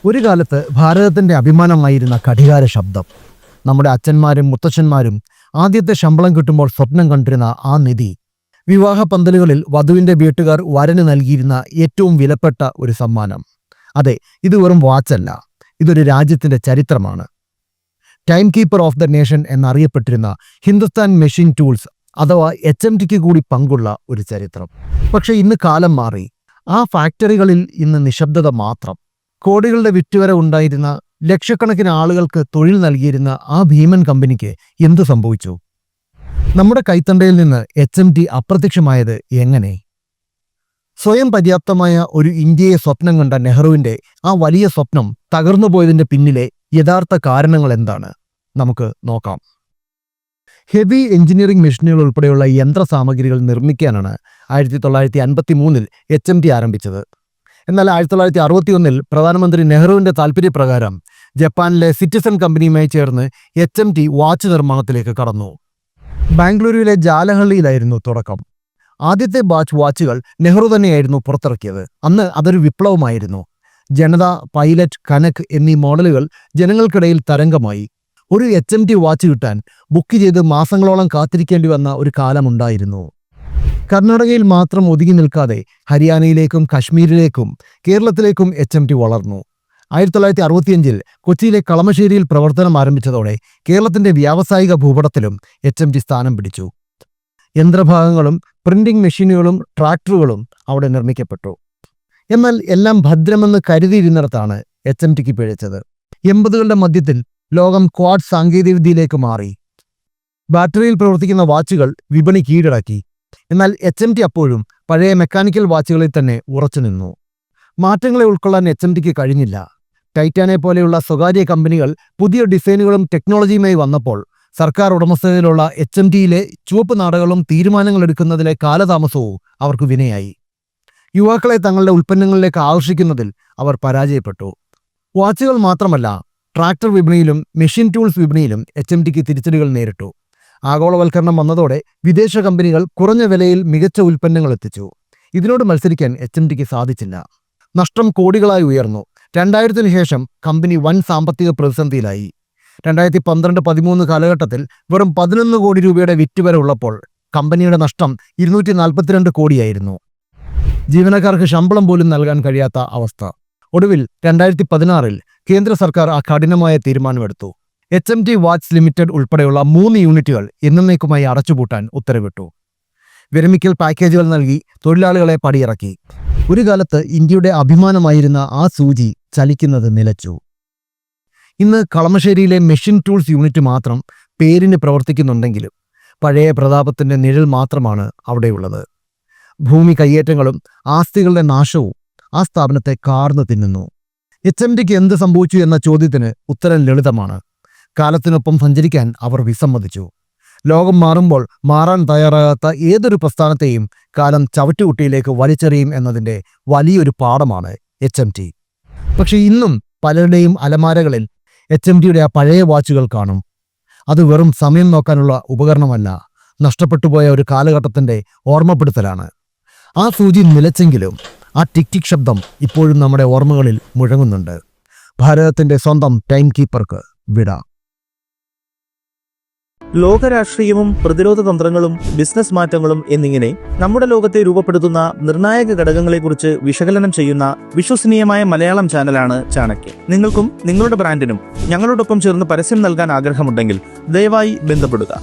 ഒരു കാലത്ത് ഭാരതത്തിൻ്റെ അഭിമാനമായിരുന്ന ഘടികാര ശബ്ദം. നമ്മുടെ അച്ഛന്മാരും മുത്തച്ഛന്മാരും ആദ്യത്തെ ശമ്പളം കിട്ടുമ്പോൾ സ്വപ്നം കണ്ടിരുന്ന ആ നിധി. വിവാഹ പന്തലുകളിൽ വധുവിൻ്റെ വീട്ടുകാർ വരന് നൽകിയിരുന്ന ഏറ്റവും വിലപ്പെട്ട ഒരു സമ്മാനം. അതെ, ഇത് വെറും വാച്ചല്ല, ഇതൊരു രാജ്യത്തിൻ്റെ ചരിത്രമാണ്. Time keeper of the nation എന്നറിയപ്പെട്ടിരുന്ന ഹിന്ദുസ്ഥാൻ മെഷീൻ ടൂൾസ് അഥവാ HMTക്ക് കൂടി പങ്കുള്ള ഒരു ചരിത്രം. പക്ഷെ ഇന്ന് കാലം മാറി. ആ ഫാക്ടറികളിൽ ഇന്ന് നിശബ്ദത മാത്രം. കോടികളുടെ വിറ്റുവര ഉണ്ടായിരുന്ന, ലക്ഷക്കണക്കിന് ആളുകൾക്ക് തൊഴിൽ നൽകിയിരുന്ന ആ ഭീമൻ കമ്പനിക്ക് എന്തു സംഭവിച്ചു? നമ്മുടെ കൈത്തണ്ടയിൽ നിന്ന് HMT അപ്രത്യക്ഷമായത് എങ്ങനെ? സ്വയം പര്യാപ്തമായ ഒരു ഇന്ത്യയെ സ്വപ്നം കണ്ട നെഹ്റുവിൻ്റെ ആ വലിയ സ്വപ്നം തകർന്നുപോയതിൻ്റെ പിന്നിലെ യഥാർത്ഥ കാരണങ്ങൾ എന്താണ്? നമുക്ക് നോക്കാം. ഹെവി എഞ്ചിനീയറിംഗ് മെഷീനുകൾ ഉൾപ്പെടെയുള്ള യന്ത്രസാമഗ്രികൾ നിർമ്മിക്കാനാണ് 1953 HMT ആരംഭിച്ചത്. എന്നാൽ 1961 പ്രധാനമന്ത്രി നെഹ്റുവിൻ്റെ താൽപ്പര്യപ്രകാരം ജപ്പാനിലെ സിറ്റിസൺ കമ്പനിയുമായി ചേർന്ന് HMT വാച്ച് നിർമ്മാണത്തിലേക്ക് കടന്നു. ബാംഗ്ലൂരുവിലെ ജാലഹള്ളിയിലായിരുന്നു തുടക്കം. ആദ്യത്തെ ബാച്ച് വാച്ചുകൾ നെഹ്റു തന്നെയായിരുന്നു പുറത്തിറക്കിയത്. അന്ന് അതൊരു വിപ്ലവമായിരുന്നു. ജനത, പൈലറ്റ്, കനക് എന്നീ മോഡലുകൾ ജനങ്ങൾക്കിടയിൽ തരംഗമായി. ഒരു HMT വാച്ച് കിട്ടാൻ ബുക്ക് ചെയ്ത് മാസങ്ങളോളം കാത്തിരിക്കേണ്ടി വന്ന ഒരു കാലമുണ്ടായിരുന്നു. കർണാടകയിൽ മാത്രം ഒതുങ്ങി നിൽക്കാതെ ഹരിയാനയിലേക്കും കശ്മീരിലേക്കും കേരളത്തിലേക്കും HMT വളർന്നു. 1965 കൊച്ചിയിലെ കളമശ്ശേരിയിൽ പ്രവർത്തനം ആരംഭിച്ചതോടെ കേരളത്തിന്റെ വ്യാവസായിക ഭൂപടത്തിലും HMT സ്ഥാനം പിടിച്ചു. യന്ത്രഭാഗങ്ങളും പ്രിന്റിംഗ് മെഷീനുകളും ട്രാക്ടറുകളും അവിടെ നിർമ്മിക്കപ്പെട്ടു. എന്നാൽ എല്ലാം ഭദ്രമെന്ന് കരുതിയിരുന്നിടത്താണ് HMTക്ക് പിഴച്ചത്. 80കളുടെ മധ്യത്തിൽ ലോകം ക്വാഡ് സാങ്കേതികവിദ്യയിലേക്ക് മാറി. ബാറ്ററിയിൽ പ്രവർത്തിക്കുന്ന വാച്ചുകൾ വിപണി കീഴടക്കി. എന്നാൽ HMT അപ്പോഴും പഴയ മെക്കാനിക്കൽ വാച്ചുകളിൽ തന്നെ ഉറച്ചു നിന്നു. മാറ്റങ്ങളെ ഉൾക്കൊള്ളാൻ HMTക്ക് കഴിഞ്ഞില്ല. ടൈറ്റാനെ പോലെയുള്ള സ്വകാര്യ കമ്പനികൾ പുതിയ ഡിസൈനുകളും ടെക്നോളജിയുമായി വന്നപ്പോൾ സർക്കാർ ഉടമസ്ഥതയിലുള്ള HMTയിലെ ചുവപ്പ് നാടകളും തീരുമാനങ്ങൾ എടുക്കുന്നതിലെ കാലതാമസവും അവർക്ക് വിനയായി. യുവാക്കളെ തങ്ങളുടെ ഉൽപ്പന്നങ്ങളിലേക്ക് ആകർഷിക്കുന്നതിൽ അവർ പരാജയപ്പെട്ടു. വാച്ചുകൾ മാത്രമല്ല, ട്രാക്ടർ വിപണിയിലും മെഷീൻ ടൂൾസ് വിപണിയിലും HMTക്ക് തിരിച്ചടികൾ നേരിട്ടു. ആഗോളവൽക്കരണം വന്നതോടെ വിദേശ കമ്പനികൾ കുറഞ്ഞ വിലയിൽ മികച്ച ഉൽപ്പന്നങ്ങൾ എത്തിച്ചു. ഇതിനോട് മത്സരിക്കാൻ HMTക്ക് സാധിച്ചില്ല. നഷ്ടം കോടികളായി ഉയർന്നു. 2000-ന് ശേഷം കമ്പനി വൻ സാമ്പത്തിക പ്രതിസന്ധിയിലായി. 2012-13 കാലഘട്ടത്തിൽ വെറും 11 കോടി രൂപയുടെ വിറ്റുവര ഉള്ളപ്പോൾ കമ്പനിയുടെ നഷ്ടം 242 കോടിയായിരുന്നു. ജീവനക്കാർക്ക് ശമ്പളം പോലും നൽകാൻ കഴിയാത്ത അവസ്ഥ. ഒടുവിൽ 2016 കേന്ദ്ര സർക്കാർ ആ കഠിനമായ തീരുമാനമെടുത്തു. HMT വാച്ച് ലിമിറ്റഡ് ഉൾപ്പെടെയുള്ള 3 യൂണിറ്റുകൾ എന്നേക്കുമായി അടച്ചുപൂട്ടാൻ ഉത്തരവിട്ടു. വിരമിക്കൽ പാക്കേജുകൾ നൽകി തൊഴിലാളികളെ പടിയിറക്കി. ഒരു കാലത്ത് ഇന്ത്യയുടെ അഭിമാനമായിരുന്ന ആ സൂചി ചലിക്കുന്നത് നിലച്ചു. ഇന്ന് കളമശ്ശേരിയിലെ മെഷീൻ ടൂൾസ് യൂണിറ്റ് മാത്രം പേരിന് പ്രവർത്തിക്കുന്നുണ്ടെങ്കിലും പഴയ പ്രതാപത്തിൻ്റെ നിഴൽ മാത്രമാണ് അവിടെയുള്ളത്. ഭൂമി കയ്യേറ്റങ്ങളും ആസ്തികളുടെ നാശവും ആ സ്ഥാപനത്തെ കാർന്നു തിന്നുന്നു. HMTക്ക് എന്ത് സംഭവിച്ചു എന്ന ചോദ്യത്തിന് ഉത്തരം ലളിതമാണ്. കാലത്തിനൊപ്പം സഞ്ചരിക്കാൻ അവർ വിസമ്മതിച്ചു. ലോകം മാറുമ്പോൾ മാറാൻ തയ്യാറാകാത്ത ഏതൊരു പ്രസ്ഥാനത്തെയും കാലം ചവറ്റുകുട്ടിയിലേക്ക് വലിച്ചെറിയും എന്നതിൻ്റെ വലിയൊരു പാഠമാണ് HMT. പക്ഷെ ഇന്നും പലരുടെയും അലമാരകളിൽ HMTയുടെ ആ പഴയ വാച്ചുകൾ കാണും. അത് വെറും സമയം നോക്കാനുള്ള ഉപകരണമല്ല, നഷ്ടപ്പെട്ടുപോയ ഒരു കാലഘട്ടത്തിൻ്റെ ഓർമ്മപ്പെടുത്തലാണ്. ആ സൂചി നിലച്ചെങ്കിലും ആ ടിക് ടിക് ശബ്ദം ഇപ്പോഴും നമ്മുടെ ഓർമ്മകളിൽ മുഴങ്ങുന്നുണ്ട്. ഭാരതത്തിൻ്റെ സ്വന്തം ടൈം കീപ്പർക്ക് വിട. ലോകരാഷ്ട്രീയവും പ്രതിരോധ തന്ത്രങ്ങളും ബിസിനസ് മാറ്റങ്ങളും എന്നിങ്ങനെ നമ്മുടെ ലോകത്തെ രൂപപ്പെടുത്തുന്ന നിർണായക ഘടകങ്ങളെക്കുറിച്ച് വിശകലനം ചെയ്യുന്ന വിശ്വസനീയമായ മലയാളം ചാനലാണ് ചാണക്യ. നിങ്ങൾക്കും നിങ്ങളുടെ ബ്രാൻഡിനും ഞങ്ങളോടൊപ്പം ചേർന്ന് പരസ്യം നൽകാൻ ആഗ്രഹമുണ്ടെങ്കിൽ ദയവായി ബന്ധപ്പെടുക.